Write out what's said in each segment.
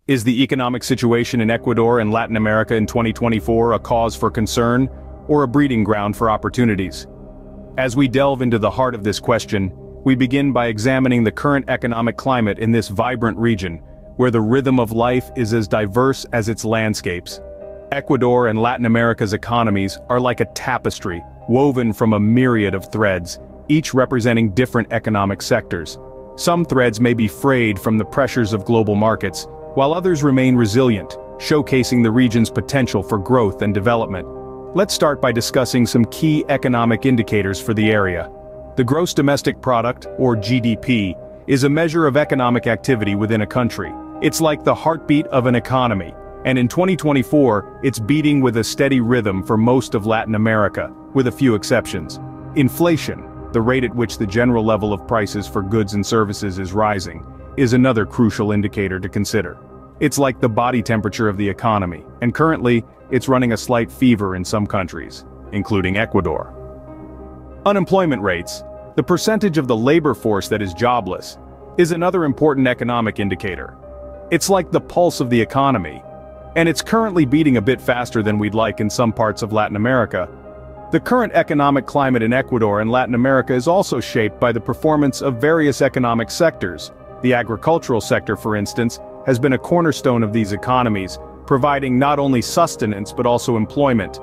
Is the economic situation in Ecuador and Latin America in 2024 a cause for concern, or a breeding ground for opportunities? As we delve into the heart of this question, we begin by examining the current economic climate in this vibrant region, where the rhythm of life is as diverse as its landscapes. Ecuador and Latin America's economies are like a tapestry, woven from a myriad of threads, each representing different economic sectors. Some threads may be frayed from the pressures of global markets, while others remain resilient, showcasing the region's potential for growth and development. Let's start by discussing some key economic indicators for the area. The gross domestic product, or GDP, is a measure of economic activity within a country. It's like the heartbeat of an economy, and in 2024, it's beating with a steady rhythm for most of Latin America, with a few exceptions. Inflation, the rate at which the general level of prices for goods and services is rising, is another crucial indicator to consider. It's like the body temperature of the economy, and currently, it's running a slight fever in some countries, including Ecuador. Unemployment rates, the percentage of the labor force that is jobless, is another important economic indicator. It's like the pulse of the economy, and it's currently beating a bit faster than we'd like in some parts of Latin America. The current economic climate in Ecuador and Latin America is also shaped by the performance of various economic sectors. The agricultural sector, for instance, has been a cornerstone of these economies, providing not only sustenance but also employment.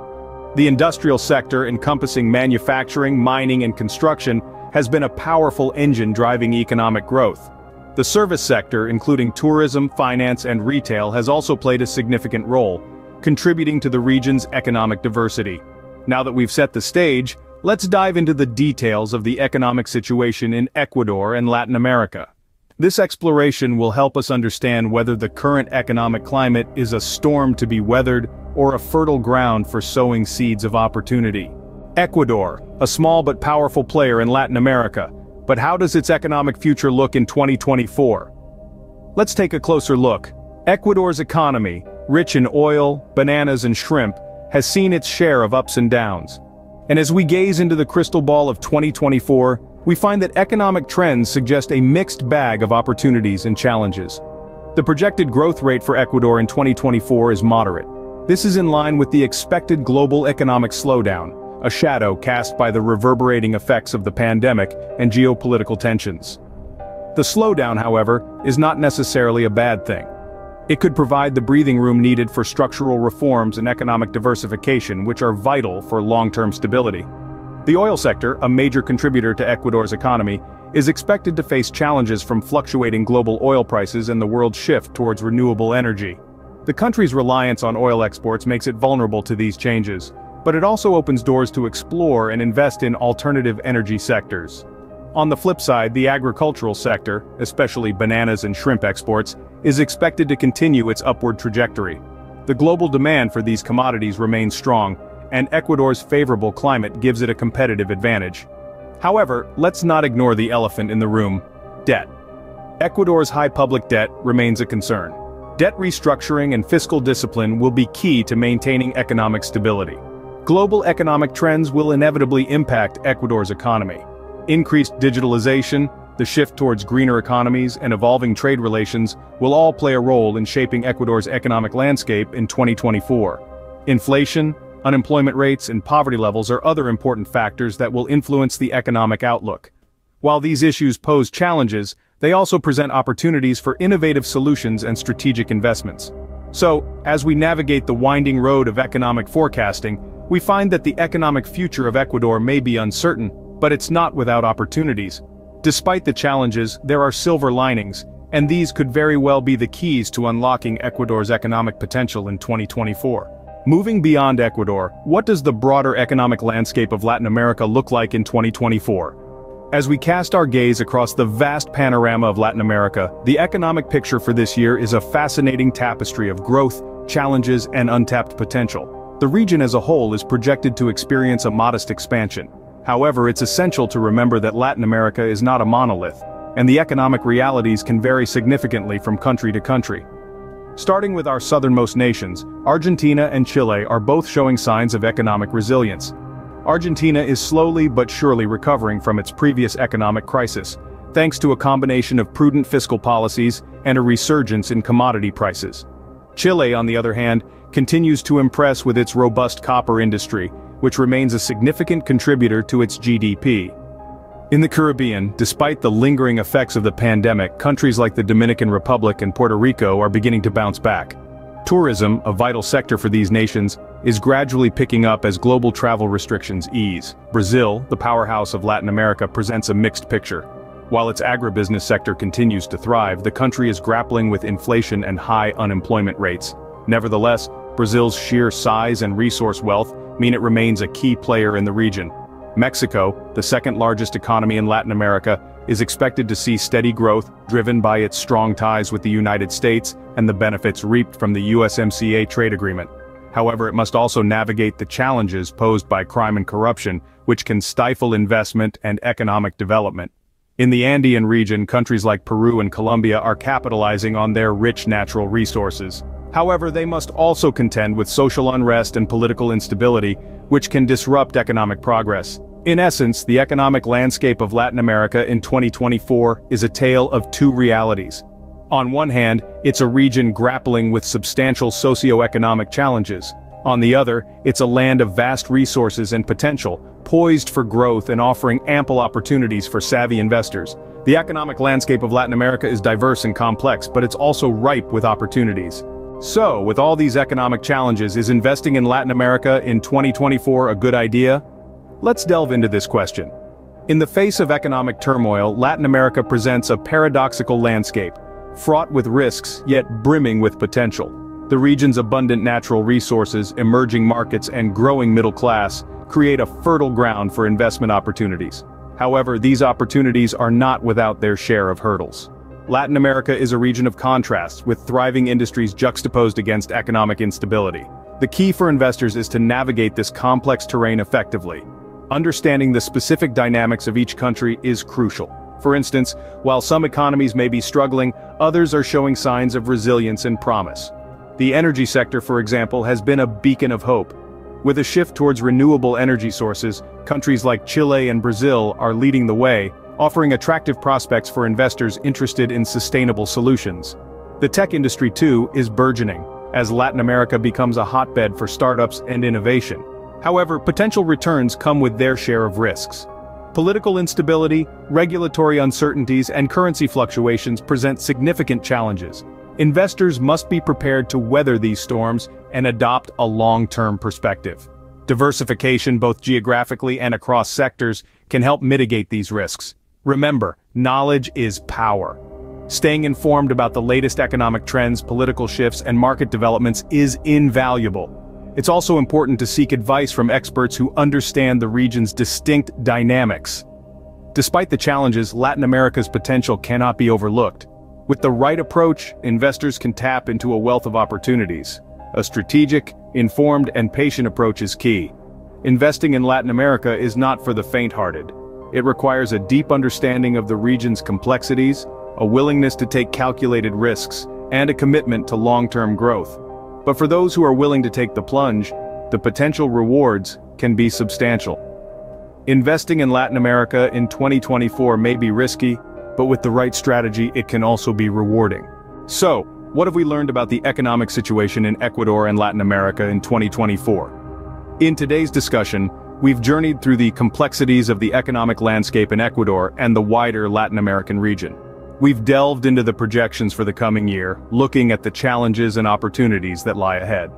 The industrial sector, encompassing manufacturing, mining, and construction, has been a powerful engine driving economic growth. The service sector, including tourism, finance, and retail, has also played a significant role, contributing to the region's economic diversity. Now that we've set the stage, let's dive into the details of the economic situation in Ecuador and Latin America. This exploration will help us understand whether the current economic climate is a storm to be weathered or a fertile ground for sowing seeds of opportunity. Ecuador, a small but powerful player in Latin America, but how does its economic future look in 2024? Let's take a closer look. Ecuador's economy, rich in oil, bananas, and shrimp, has seen its share of ups and downs. And as we gaze into the crystal ball of 2024, we find that economic trends suggest a mixed bag of opportunities and challenges. The projected growth rate for Ecuador in 2024 is moderate. This is in line with the expected global economic slowdown, a shadow cast by the reverberating effects of the pandemic and geopolitical tensions. The slowdown, however, is not necessarily a bad thing. It could provide the breathing room needed for structural reforms and economic diversification, which are vital for long-term stability. The oil sector, a major contributor to Ecuador's economy, is expected to face challenges from fluctuating global oil prices and the world's shift towards renewable energy. The country's reliance on oil exports makes it vulnerable to these changes, but it also opens doors to explore and invest in alternative energy sectors. On the flip side, the agricultural sector, especially bananas and shrimp exports, is expected to continue its upward trajectory. The global demand for these commodities remains strong, and Ecuador's favorable climate gives it a competitive advantage. However, let's not ignore the elephant in the room: debt. Ecuador's high public debt remains a concern. Debt restructuring and fiscal discipline will be key to maintaining economic stability. Global economic trends will inevitably impact Ecuador's economy. Increased digitalization, the shift towards greener economies, and evolving trade relations will all play a role in shaping Ecuador's economic landscape in 2024. Inflation, unemployment rates, and poverty levels are other important factors that will influence the economic outlook. While these issues pose challenges, they also present opportunities for innovative solutions and strategic investments. So, as we navigate the winding road of economic forecasting, we find that the economic future of Ecuador may be uncertain, but it's not without opportunities. Despite the challenges, there are silver linings, and these could very well be the keys to unlocking Ecuador's economic potential in 2024. Moving beyond Ecuador, what does the broader economic landscape of Latin America look like in 2024? As we cast our gaze across the vast panorama of Latin America, the economic picture for this year is a fascinating tapestry of growth, challenges, and untapped potential. The region as a whole is projected to experience a modest expansion. However, it's essential to remember that Latin America is not a monolith, and the economic realities can vary significantly from country to country. Starting with our southernmost nations, Argentina and Chile are both showing signs of economic resilience. Argentina is slowly but surely recovering from its previous economic crisis, thanks to a combination of prudent fiscal policies and a resurgence in commodity prices. Chile, on the other hand, continues to impress with its robust copper industry, which remains a significant contributor to its GDP. In the Caribbean, despite the lingering effects of the pandemic, countries like the Dominican Republic and Puerto Rico are beginning to bounce back. Tourism, a vital sector for these nations, is gradually picking up as global travel restrictions ease. Brazil, the powerhouse of Latin America, presents a mixed picture. While its agribusiness sector continues to thrive, the country is grappling with inflation and high unemployment rates. Nevertheless, Brazil's sheer size and resource wealth mean it remains a key player in the region. Mexico, the second-largest economy in Latin America, is expected to see steady growth, driven by its strong ties with the United States and the benefits reaped from the USMCA trade agreement. However, it must also navigate the challenges posed by crime and corruption, which can stifle investment and economic development. In the Andean region, countries like Peru and Colombia are capitalizing on their rich natural resources. However, they must also contend with social unrest and political instability, which can disrupt economic progress. In essence, the economic landscape of Latin America in 2024 is a tale of two realities. On one hand, it's a region grappling with substantial socio-economic challenges. On the other, it's a land of vast resources and potential, poised for growth and offering ample opportunities for savvy investors. The economic landscape of Latin America is diverse and complex, but it's also ripe with opportunities. So, with all these economic challenges, is investing in Latin America in 2024 a good idea? Let's delve into this question. In the face of economic turmoil, Latin America presents a paradoxical landscape, fraught with risks, yet brimming with potential. The region's abundant natural resources, emerging markets, and growing middle class create a fertile ground for investment opportunities. However, these opportunities are not without their share of hurdles. Latin America is a region of contrasts, with thriving industries juxtaposed against economic instability. The key for investors is to navigate this complex terrain effectively. Understanding the specific dynamics of each country is crucial. For instance, while some economies may be struggling, others are showing signs of resilience and promise. The energy sector, for example, has been a beacon of hope. With a shift towards renewable energy sources, countries like Chile and Brazil are leading the way, offering attractive prospects for investors interested in sustainable solutions. The tech industry, too, is burgeoning, as Latin America becomes a hotbed for startups and innovation. However, potential returns come with their share of risks. Political instability, regulatory uncertainties, and currency fluctuations present significant challenges. Investors must be prepared to weather these storms and adopt a long-term perspective. Diversification, both geographically and across sectors, can help mitigate these risks. Remember, knowledge is power. Staying informed about the latest economic trends, political shifts, and market developments is invaluable. It's also important to seek advice from experts who understand the region's distinct dynamics. Despite the challenges, Latin America's potential cannot be overlooked. With the right approach, investors can tap into a wealth of opportunities. A strategic, informed, and patient approach is key. Investing in Latin America is not for the faint-hearted. It requires a deep understanding of the region's complexities, a willingness to take calculated risks, and a commitment to long-term growth. But for those who are willing to take the plunge, the potential rewards can be substantial. Investing in Latin America in 2024 may be risky, but with the right strategy, it can also be rewarding. So, what have we learned about the economic situation in Ecuador and Latin America in 2024? In today's discussion, we've journeyed through the complexities of the economic landscape in Ecuador and the wider Latin American region. We've delved into the projections for the coming year, looking at the challenges and opportunities that lie ahead.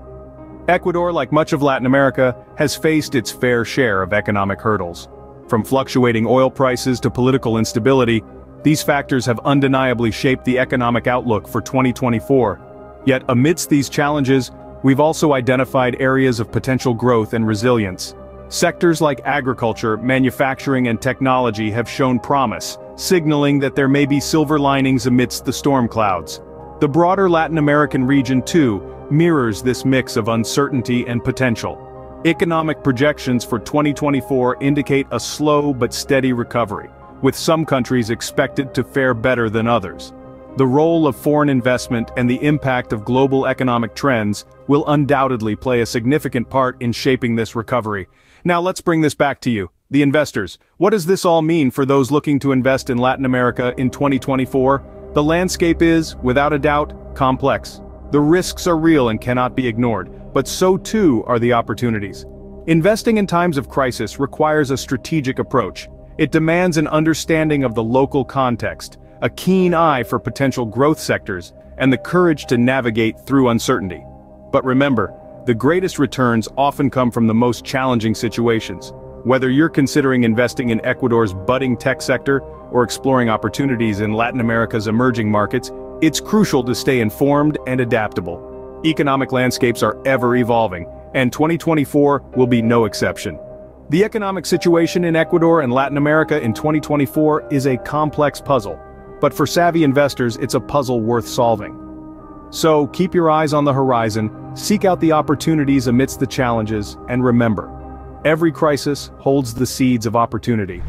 Ecuador, like much of Latin America, has faced its fair share of economic hurdles. From fluctuating oil prices to political instability, these factors have undeniably shaped the economic outlook for 2024. Yet amidst these challenges, we've also identified areas of potential growth and resilience. Sectors like agriculture, manufacturing, and technology have shown promise, signaling that there may be silver linings amidst the storm clouds. The broader Latin American region, too, mirrors this mix of uncertainty and potential. Economic projections for 2024 indicate a slow but steady recovery, with some countries expected to fare better than others. The role of foreign investment and the impact of global economic trends will undoubtedly play a significant part in shaping this recovery. Now let's bring this back to you. The investors. What does this all mean for those looking to invest in Latin America in 2024? The landscape is, without a doubt, complex. The risks are real and cannot be ignored, but so too are the opportunities. Investing in times of crisis requires a strategic approach. It demands an understanding of the local context, a keen eye for potential growth sectors, and the courage to navigate through uncertainty. But remember, the greatest returns often come from the most challenging situations. Whether you're considering investing in Ecuador's budding tech sector or exploring opportunities in Latin America's emerging markets, it's crucial to stay informed and adaptable. Economic landscapes are ever evolving, and 2024 will be no exception. The economic situation in Ecuador and Latin America in 2024 is a complex puzzle, but for savvy investors, it's a puzzle worth solving. So keep your eyes on the horizon, seek out the opportunities amidst the challenges, and remember, every crisis holds the seeds of opportunity.